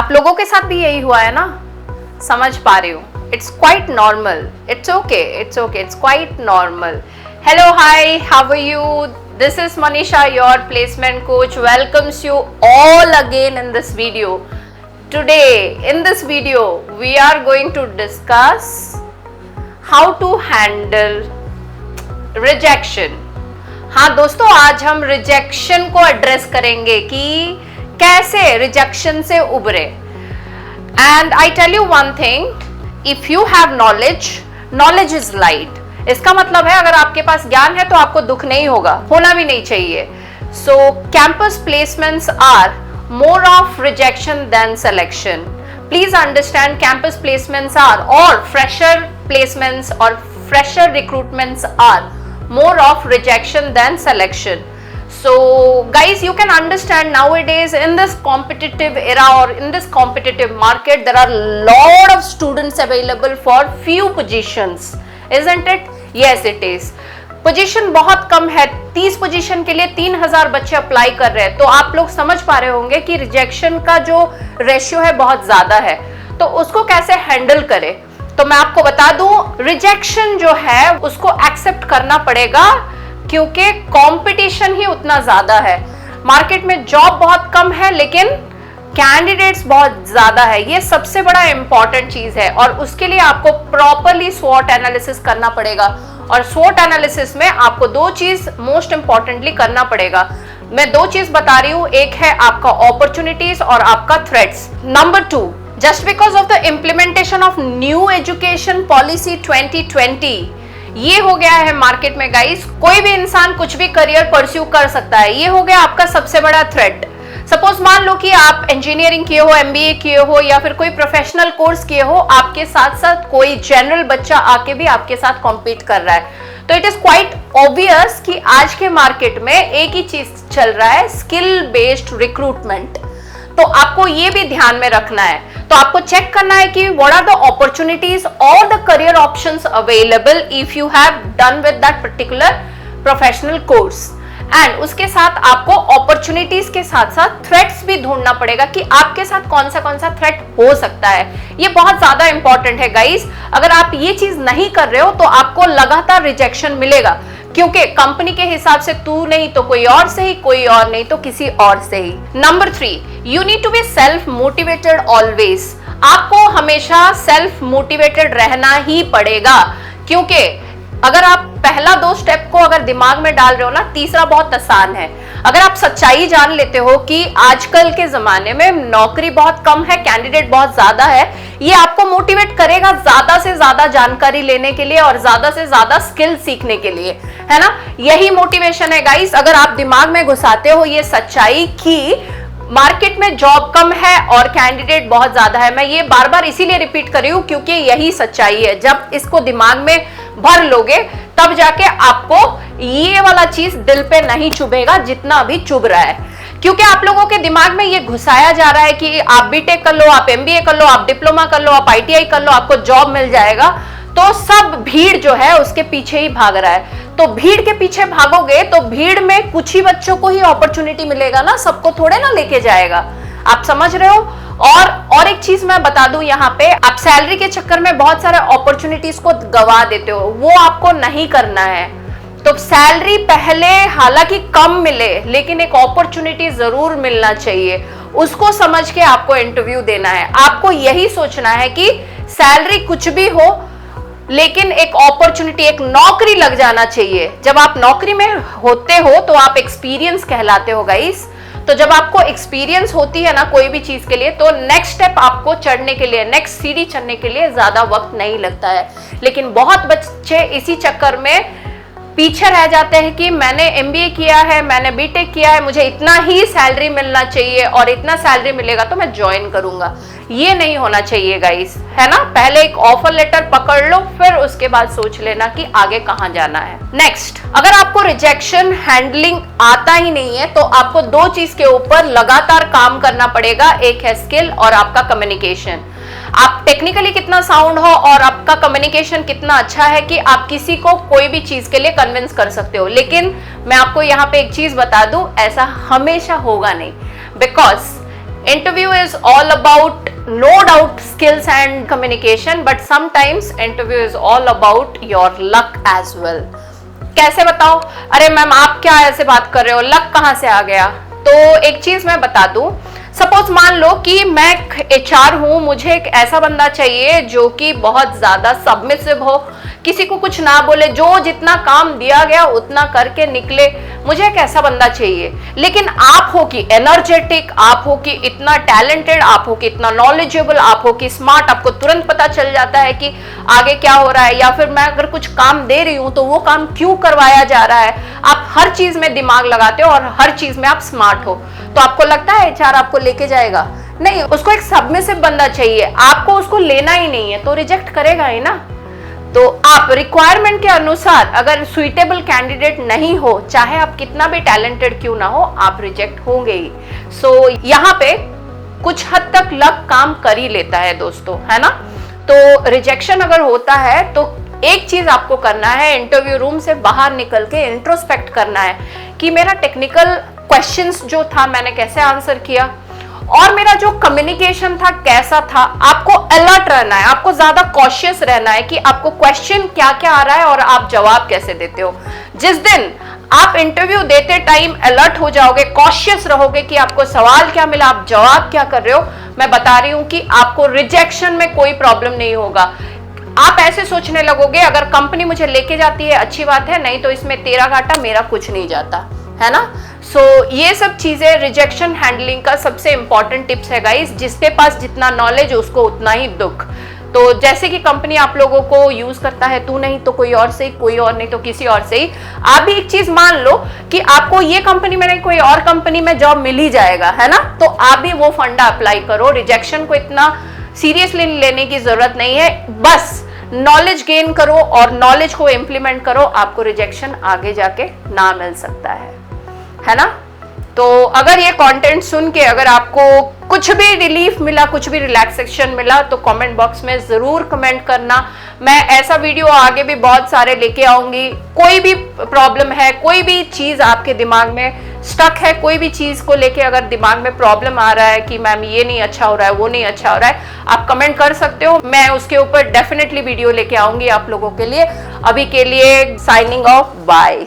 आप लोगों के साथ भी यही हुआ है ना? समझ पा रही हूँ. It's quite normal. It's okay. It's okay. It's quite normal. Hello, hi. How are you? This is Manisha, your placement coach. Welcomes you all again in this video. Today, in this video, we are going to discuss how to handle rejection. हाँ दोस्तों, आज हम rejection को address करेंगे कि कैसे rejection से उबरे. And I tell you one thing, if you have knowledge, knowledge is light. इसका मतलब है अगर आपके पास ज्ञान है तो आपको दुख नहीं होगा, होना भी नहीं चाहिए. So campus placements are more of rejection than selection. Please understand, campus placements are और फ्रेशर प्लेसमेंट्स और fresher recruitments are more of rejection than selection. So guys, you can understand nowadays in this competitive era or in this competitive market, there are lot of students available for few positions, isn't it? Yes, it is. Position बहुत कम है. 30 position के लिए 3000 बच्चे apply कर रहे हैं. तो आप लोग समझ पा रहे होंगे कि रिजेक्शन का जो रेशियो है बहुत ज्यादा है. तो उसको कैसे हैंडल करें? तो मैं आपको बता दूं, रिजेक्शन जो है उसको एक्सेप्ट करना पड़ेगा क्योंकि कंपटीशन ही उतना ज्यादा है. मार्केट में जॉब बहुत कम है लेकिन कैंडिडेट्स बहुत ज्यादा है. ये सबसे बड़ा इंपॉर्टेंट चीज है और उसके लिए आपको प्रॉपरली स्वॉट एनालिसिस करना पड़ेगा. और स्वॉट एनालिसिस में आपको दो चीज मोस्ट इंपॉर्टेंटली करना पड़ेगा. मैं दो चीज बता रही हूं, एक है आपका अपॉर्चुनिटीज और आपका threats. Number 2, just because of the implementation of new education policy 2020, ये हो गया है मार्केट में गाइस, कोई भी इंसान कुछ भी करियर परस्यू कर सकता है. ये हो गया आपका सबसे बड़ा थ्रेट. सपोज मान लो कि आप इंजीनियरिंग किए हो, एमबीए किए हो या फिर कोई प्रोफेशनल कोर्स किए हो, आपके साथ साथ कोई जनरल बच्चा आके भी आपके साथ कॉम्पीट कर रहा है. तो इट इज क्वाइट ऑब्वियस कि आज के मार्केट में एक ही चीज चल रहा है, स्किल बेस्ड रिक्रूटमेंट. तो आपको ये भी ध्यान में रखना है. तो आपको चेक करना है कि व्हाट आर द अपॉर्चुनिटीज और the career options available if you have done with that particular professional course. And उसके साथ आपको अपॉर्चुनिटीज के साथ साथ थ्रेट्स भी ढूंढना पड़ेगा कि आपके साथ कौन सा थ्रेट हो सकता है. ये बहुत ज्यादा इंपॉर्टेंट है गाइस. अगर आप ये चीज नहीं कर रहे हो तो आपको लगातार रिजेक्शन मिलेगा क्योंकि कंपनी के हिसाब से तू नहीं तो कोई और सही, कोई और नहीं तो किसी और से ही. Number 3, you need to be self motivated always. आपको हमेशा सेल्फ मोटिवेटेड रहना ही पड़ेगा क्योंकि अगर आप पहला 2 स्टेप को अगर दिमाग में डाल रहे हो ना, तीसरा बहुत आसान है. अगर आप सच्चाई जान लेते हो कि आजकल के जमाने में नौकरी बहुत कम है, कैंडिडेट बहुत ज्यादा है, ये आपको मोटिवेट करेगा ज्यादा से ज्यादा जानकारी लेने के लिए और ज्यादा से ज्यादा स्किल सीखने के लिए, है ना. यही मोटिवेशन है गाइस. अगर आप दिमाग में घुसाते हो ये सच्चाई कि मार्केट में जॉब कम है और कैंडिडेट बहुत ज्यादा है, मैं ये बार बार इसीलिए रिपीट कर रही हूं क्योंकि यही सच्चाई है. जब इसको दिमाग में भर लोगे तब जाके आपको ये वाला चीज दिल पे नहीं चुभेगा जितना अभी चुभ रहा है. क्योंकि आप लोगों के दिमाग में ये घुसाया जा रहा है कि आप बीटेक कर लो, आप एमबीए कर लो, आप डिप्लोमा कर लो, आप आईटीआई कर लो, आपको जॉब मिल जाएगा. तो सब भीड़ जो है उसके पीछे ही भाग रहा है. तो भीड़ के पीछे भागोगे तो भीड़ में कुछ ही बच्चों को ही अपॉर्चुनिटी मिलेगा ना, सबको थोड़े ना लेके जाएगा. आप समझ रहे हो. और एक चीज मैं बता दूं, यहाँ पे आप सैलरी के चक्कर में बहुत सारे अपॉर्चुनिटीज को गवा देते हो, वो आपको नहीं करना है. तो सैलरी पहले हालांकि कम मिले लेकिन एक अपॉर्चुनिटी जरूर मिलना चाहिए, उसको समझ के आपको इंटरव्यू देना है. आपको यही सोचना है कि सैलरी कुछ भी हो लेकिन एक अपॉर्चुनिटी, एक नौकरी लग जाना चाहिए. जब आप नौकरी में होते हो तो आप एक्सपीरियंस कहलाते हो गाइस. तो जब आपको एक्सपीरियंस होती है ना कोई भी चीज के लिए, तो नेक्स्ट स्टेप आपको चढ़ने के लिए, नेक्स्ट सीढ़ी चढ़ने के लिए ज्यादा वक्त नहीं लगता है. लेकिन बहुत बच्चे इसी चक्कर में पीछे रह जाते हैं कि मैंने एमबीए किया है, मैंने बीटेक किया है, मुझे इतना ही सैलरी मिलना चाहिए और इतना सैलरी मिलेगा तो मैं ज्वाइन करूंगा. ये नहीं होना चाहिए गाइस, है ना. पहले एक ऑफर लेटर पकड़ लो, फिर उसके बाद सोच लेना कि आगे कहां जाना है. नेक्स्ट, अगर आपको रिजेक्शन हैंडलिंग आता ही नहीं है तो आपको 2 चीज के ऊपर लगातार काम करना पड़ेगा. एक है स्किल और आपका कम्युनिकेशन. आप टेक्निकली कितना साउंड हो और आपका कम्युनिकेशन कितना अच्छा है कि आप किसी को कोई भी चीज के लिए कन्विंस कर सकते हो. लेकिन मैं आपको यहाँ पे एक चीज बता दूं, ऐसा हमेशा होगा नहीं. Because Interview is all about no doubt skills and communication, but sometimes interview is all about your luck as well. कैसे बताओ? अरे मैम आप क्या ऐसे बात कर रहे हो, लक कहाँ से आ गया? तो एक चीज मैं बता दूं, सपोज मान लो कि मैं HR हूं, मुझे एक ऐसा बंदा चाहिए जो कि बहुत ज्यादा सबमिसिव हो, किसी को कुछ ना बोले, जो जितना काम दिया गया उतना करके निकले, मुझे एक ऐसा बंदा चाहिए। लेकिन आप हो कि एनर्जेटिक, आप हो कि इतना टैलेंटेड, आप हो कि इतना नॉलेजेबल, आप हो कि स्मार्ट, आपको तुरंत पता चल जाता है कि आगे क्या हो रहा है, या फिर मैं अगर कुछ काम दे रही हूं तो वो काम क्यों करवाया जा रहा है, आप हर चीज में दिमाग लगाते हो और हर चीज में आप स्मार्ट हो, तो आपको लगता है HR आपको लेके जाएगा? नहीं, उसको एक सबमिसिव बंदा चाहिए, आपको उसको लेना ही नहीं है तो रिजेक्ट करेगा ही ना। तो आप रिक्वायरमेंट के अनुसार अगर सुइटेबल कैंडिडेट नहीं हो, चाहे आप कितना भी टैलेंटेड क्यों ना हो, आप रिजेक्ट होंगे ही। सो यहाँ पे कुछ हद तक लक काम कर ही लेता है दोस्तों, है ना। तो रिजेक्शन अगर होता है तो एक चीज आपको करना है, इंटरव्यू रूम से बाहर निकल के इंट्रोस्पेक्ट करना है कि मेरा टेक्निकल क्वेश्चंस जो था मैंने कैसे आंसर किया, और मेरा जो कम्युनिकेशन था कैसा था। आपको अलर्ट रहना है, आपको ज्यादा कॉशियस रहना है कि आपको क्वेश्चन क्या क्या आ रहा है और आप जवाब कैसे देते हो। जिस दिन आप इंटरव्यू देते टाइम अलर्ट हो जाओगे, कॉशियस रहोगे कि आपको सवाल क्या मिला, आप जवाब क्या कर रहे हो, मैं बता रही हूं कि आपको रिजेक्शन में कोई प्रॉब्लम नहीं होगा। आप ऐसे सोचने लगोगे अगर कंपनी मुझे लेके जाती है अच्छी बात है, नहीं तो इसमें तेरा घाटा मेरा कुछ नहीं जाता, है ना। सो ये सब चीजें रिजेक्शन हैंडलिंग का सबसे इंपॉर्टेंट टिप्स है गाइस। जिसके पास जितना नॉलेज उसको उतना ही दुख। तो जैसे कि कंपनी आप लोगों को यूज करता है, तू नहीं तो कोई और से ही, कोई और नहीं तो किसी और से ही, आप भी एक चीज मान लो कि आपको ये कंपनी में नहीं कोई और कंपनी में जॉब मिल ही जाएगा, है ना। तो आप भी वो फंडा अप्लाई करो, रिजेक्शन को इतना सीरियसली लेने की जरूरत नहीं है, बस नॉलेज गेन करो और नॉलेज को इम्प्लीमेंट करो, आपको रिजेक्शन आगे जाके ना मिल सकता है ना। तो अगर ये कंटेंट सुन के अगर आपको कुछ भी रिलीफ मिला, कुछ भी रिलैक्सेशन मिला, तो कमेंट बॉक्स में जरूर कमेंट करना। मैं ऐसा वीडियो आगे भी बहुत सारे लेके आऊंगी। कोई भी प्रॉब्लम है, कोई भी चीज आपके दिमाग में स्टक है, कोई भी चीज को लेके अगर दिमाग में प्रॉब्लम आ रहा है कि मैम ये नहीं अच्छा हो रहा है, वो नहीं अच्छा हो रहा है, आप कमेंट कर सकते हो। मैं उसके ऊपर डेफिनेटली वीडियो लेके आऊंगी आप लोगों के लिए। अभी के लिए साइनिंग ऑफ, बाय।